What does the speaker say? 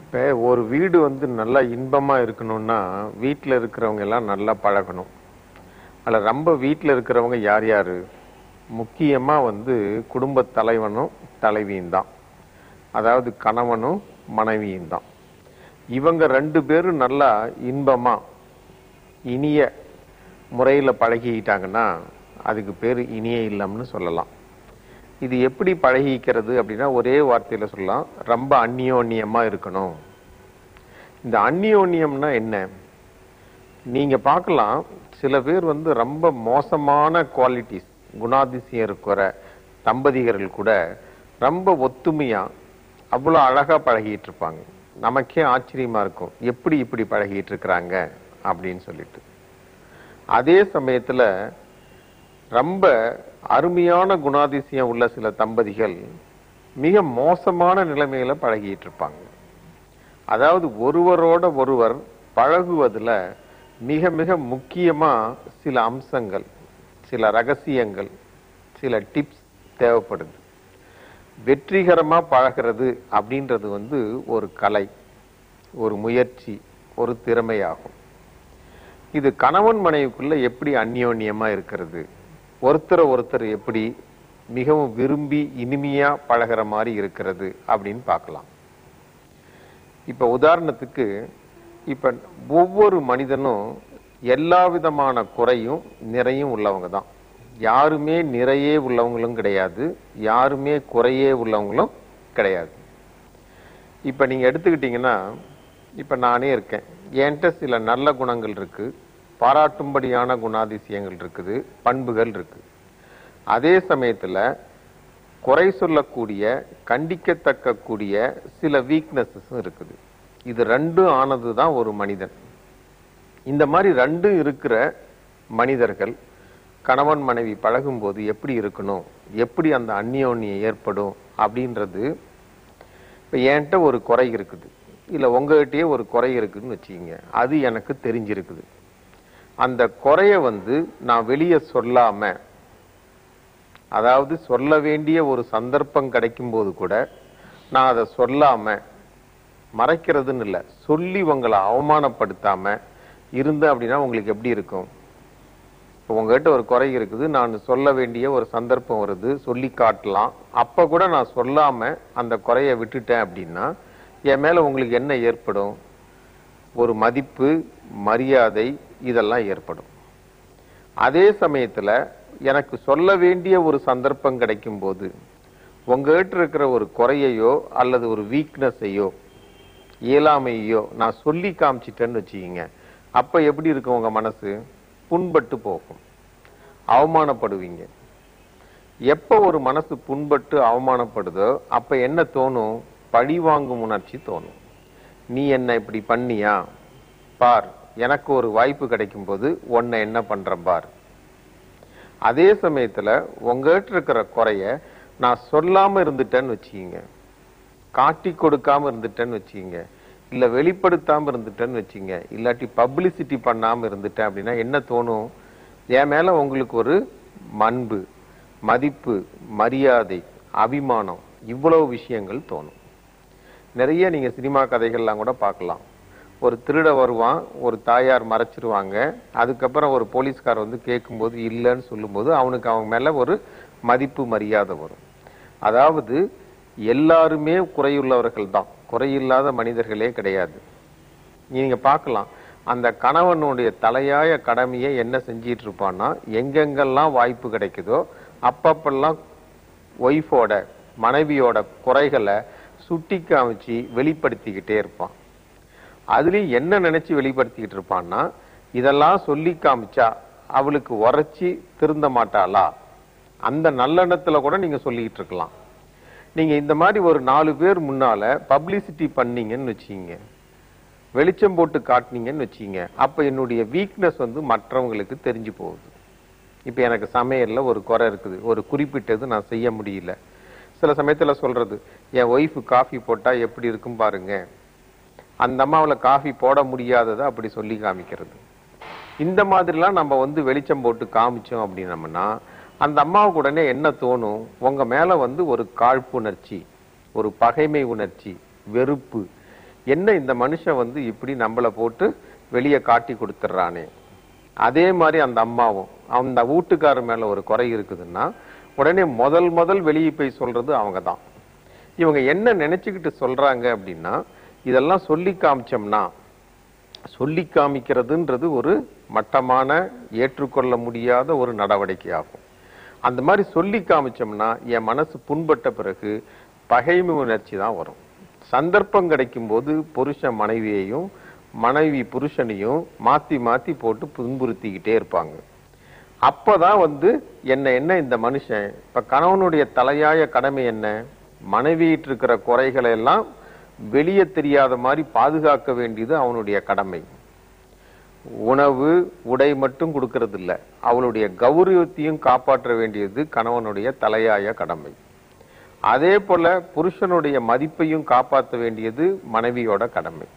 இப்போ ஒரு வீடு நல்லா இன்பமாக இருக்கணும்னா வீட்டில் இருக்கிறவங்க எல்லாம் நல்லா பழகணும். அதில் ரொம்ப வீட்டில் இருக்கிறவங்க யார் யார்? முக்கியமாக குடும்ப தலைவனும் தலைவியும் தான். அதாவது கணவனும் மனைவியும் தான். இவங்க ரெண்டு பேரும் நல்லா இன்பமாக இனிய முறையில் பழகிக்கிட்டாங்கன்னா அதுக்கு பேர் இனிய இல்லம்னு சொல்லலாம். இது எப்படி பழகிக்கிறது அப்படின்னா ஒரே வார்த்தையில் சொல்லலாம், ரொம்ப அந்நியோன்யமாக இருக்கணும். இந்த அந்நியோன்யம்னா என்ன? நீங்கள் பார்க்கலாம், சில பேர் ரொம்ப மோசமான குவாலிட்டிஸ் குணாதிசயம் இருக்கிற தம்பதிகள் கூட ரொம்ப ஒத்துமையாக அவ்வளோ அழகாக பழகிட்டு இருப்பாங்க. நமக்கே ஆச்சரியமாக இருக்கும், எப்படி இப்படி பழகிட்டு இருக்கிறாங்க அப்படின்னு சொல்லிட்டு. அதே சமயத்தில் ரொம்ப அருமையான குணாதிசயம் உள்ள சில தம்பதிகள் மிக மோசமான நிலைமையில பழகிட்டு இருப்பாங்க. அதாவது ஒருவரோட ஒருவர் பழகுவதில் மிக மிக முக்கியமா சில அம்சங்கள், சில ரகசியங்கள், சில டிப்ஸ் தேவைப்படுது. வெற்றிகரமா பழகிறது அப்படின்றது ஒரு கலை, ஒரு முயற்சி, ஒரு திறமையாகும். இது கணவன் மனைவிக்குள்ள எப்படி அந்யோன்யமா இருக்கிறது, ஒருத்தர் எப்படி மிகவும் விரும்பி இனிமையா பழகிற மாதிரி இருக்கிறது அப்படின்னு பார்க்கலாம். இப்ப உதாரணத்துக்கு, இப்ப ஒவ்வொரு மனிதனும் எல்லா விதமான குறையும் நிறையும் உள்ளவங்க தான். யாருமே நிறையே உள்ளவங்களும் கிடையாது, யாருமே குறையே உள்ளவங்களும் கிடையாது. இப்ப நீங்க எடுத்துக்கிட்டீங்கன்னா, இப்ப நானே இருக்கேன், என்கிட்ட சில நல்ல குணங்கள் இருக்கு, பாராட்டும்படியான குணாதிசயங்கள் இருக்குது, பண்புகள் இருக்கு. அதே சமயத்துல குறை சொல்லக்கூடிய, கண்டிக்கத்தக்க கூடிய சில வீக்னஸஸும் இருக்குது. இது ரெண்டும் ஆனதுதான் ஒரு மனிதன். இந்த மாதிரி ரெண்டும் இருக்கிற மனிதர்கள் கணவன் மனைவி பழகும் போது எப்படி இருக்கணும், எப்படி அந்த அந்யோன்யம் ஏற்படும் அப்படின்றது. இப்ப என்கிட்ட ஒரு குறை இருக்குது, இல்ல உங்ககிட்டயே ஒரு குறை இருக்குதுன்னு வச்சுக்கோங்க, அது எனக்கு தெரிஞ்சிருக்குது. அந்த குறைய நான் வெளியே சொல்லாம, அதாவது சொல்ல வேண்டிய ஒரு சந்தர்ப்பம் கிடைக்கும் போது கூட நான் அதை சொல்லாம, மறைக்கிறதுன்னு இல்லை, சொல்லி உங்களை அவமானப்படுத்தாம இருந்தேன் அப்படின்னா உங்களுக்கு எப்படி இருக்கும்? இப்போ உங்ககிட்ட ஒரு குறை இருக்குது, நான் சொல்ல வேண்டிய ஒரு சந்தர்ப்பம் வருது, சொல்லி காட்டலாம், அப்ப கூட நான் சொல்லாம அந்த குறைய விட்டுட்டேன் அப்படின்னா என் மேல உங்களுக்கு என்ன ஏற்படும்? ஒரு மதிப்பு, மரியாதை, இதெல்லாம் ஏற்படும். அதே சமயத்துல எனக்கு சொல்ல வேண்டிய ஒரு சந்தர்ப்பம் கிடைக்கும் போது உங்ககிட்ட இருக்கிற ஒரு குறையையோ அல்லது ஒரு வீக்னஸையோ இயலாமையோ நான் சொல்லி காமிச்சிட்டேன்னு வச்சுக்கிங்க, அப்ப எப்படி இருக்கும்? உங்க மனசு புண்பட்டு போகும், அவமானப்படுவீங்க. எப்ப ஒரு மனசு புண்பட்டு அவமானப்படுதோ அப்ப என்ன தோணும்? பழி வாங்கும் உணர்ச்சி தோணும். நீ என்ன இப்படி பண்ணியா பார், எனக்கு ஒரு வாய்ப்பு கிடைக்கும் போது உன்னை என்ன பண்ற பார். அதே சமயத்துல உங்ககிட்ட இருக்கிற குறைய நான் சொல்லாம இருந்துட்டேன்னு வச்சுக்கிங்க, காட்டி கொடுக்காம இருந்துட்டேன்னு வச்சுக்கிங்க, இல்ல வெளிப்படுத்தாம இருந்துட்டேன்னு வச்சுங்க, இல்லாட்டி பப்ளிசிட்டி பண்ணாம இருந்துட்டேன் அப்படின்னா என்ன தோணும்? என் மேல உங்களுக்கு ஒரு அன்பு, மதிப்பு, மரியாதை, அபிமானம், இவ்வளவு விஷயங்கள் தோணும். நிறைய நீங்க சினிமா கதைகள்லாம் கூட பார்க்கலாம். ஒரு திருட வருவான், ஒரு தாயார் மறைச்சிருவாங்க, அதுக்கப்புறம் ஒரு போலீஸ்கார் கேட்கும்போது இல்லைன்னு சொல்லும்போது அவனுக்கு அவங்க மேல ஒரு மதிப்பு, மரியாதை வரும். அதாவது எல்லாருமே குறையுள்ளவர்கள் தான், குறையில்லாத மனிதர்களே கிடையாது. நீங்க பார்க்கலாம், அந்த கணவனுடைய தலையாய கடமையை என்ன செஞ்சிட்டு இருப்பான்னா, எங்கெங்கெல்லாம் வாய்ப்பு கிடைக்குதோ அப்பப்பெல்லாம் ஒய்ஃபோட, மனைவியோட குறைகளை சுட்டி காமிச்சு வெளிப்படுத்திக்கிட்டே இருப்பான். அதுலயும் என்ன நினைச்சு வெளிப்படுத்திக்கிட்டு இருப்பான்னா, இதெல்லாம் சொல்லி காமிச்சா அவளுக்கு உரைச்சி திருந்த மாட்டாளா, அந்த நல்லெண்ணத்துல கூட நீங்க சொல்லிக்கிட்டு இருக்கலாம். நீங்க இந்த மாதிரி ஒரு 4 பேர் முன்னால பப்ளிசிட்டி பண்ணீங்கன்னு வச்சீங்க, வெளிச்சம் போட்டு காட்டினீங்கன்னு வச்சீங்க, அப்ப என்னுடைய வீக்னஸ் மற்றவங்களுக்கு தெரிஞ்சு போகுது. இப்ப எனக்கு சமையல்ல ஒரு குறை இருக்குது, ஒரு குறிப்பிட்டது நான் செய்ய முடியல. சில சமயத்துல சொல்றது, என் ஒய்ஃபு காஃபி போட்டா எப்படி இருக்கும் பாருங்க, அந்த அம்மாவில காஃபி போட முடியாததை அப்படி சொல்லி காமிக்கிறது. இந்த மாதிரிலாம் நம்ம வெளிச்சம் போட்டு காமிச்சோம் அப்படின்னம்னா அந்த அம்மாவுக்கு உடனே என்ன தோணும்? உங்க மேல ஒரு காழ்ப்புணர்ச்சி, ஒரு பகைமை உணர்ச்சி, வெறுப்பு, என்ன இந்த மனுஷன் வந்து இப்படி நம்மளை போட்டு வெளியே காட்டி கொடுத்துட்றானே. அதே மாதிரி அந்த அம்மாவும் அந்த வீட்டுக்காரர் மேல ஒரு குறை இருக்குதுன்னா உடனே முதல் வெளியே போய் சொல்றது அவங்க தான். இவங்க என்ன நினைச்சுக்கிட்டு சொல்றாங்க அப்படின்னா, இதெல்லாம் சொல்லி காமிச்சோம்னா, சொல்லி காமிக்கிறதுன்றது ஒரு மட்டமான ஏற்றுக்கொள்ள முடியாத ஒரு நடவடிக்கை ஆகும். அந்த மாதிரி சொல்லி காமிச்சோம்னா என் மனசு புண்பட்ட பிறகு பகைமை உணர்ச்சி தான் வரும். சந்தர்ப்பம் கிடைக்கும் போது புருஷன் மனைவியையும் மனைவி புருஷனையும் மாத்தி மாத்தி போட்டு புண்புறுத்திக்கிட்டே இருப்பாங்க. அப்பதான் வந்து என்ன இந்த மனுஷன் இப்ப கணவனுடைய தலையாய கடமை என்ன, மனைவியிட்டு இருக்கிற குறைகளை எல்லாம் வெளியே தெரியாத மாதிரி பாதுகாக்க வேண்டியது அவனுடைய கடமை. உணவு உடை மட்டும் கொடுக்கறது இல்ல, அவளுடைய கௌரவத்தையும் காப்பாற்ற வேண்டியது கணவனுடைய தலையாய கடமை. அதே போல புருஷனுடைய மதிப்பையும் காப்பாற்ற வேண்டியது மனைவியோட கடமை.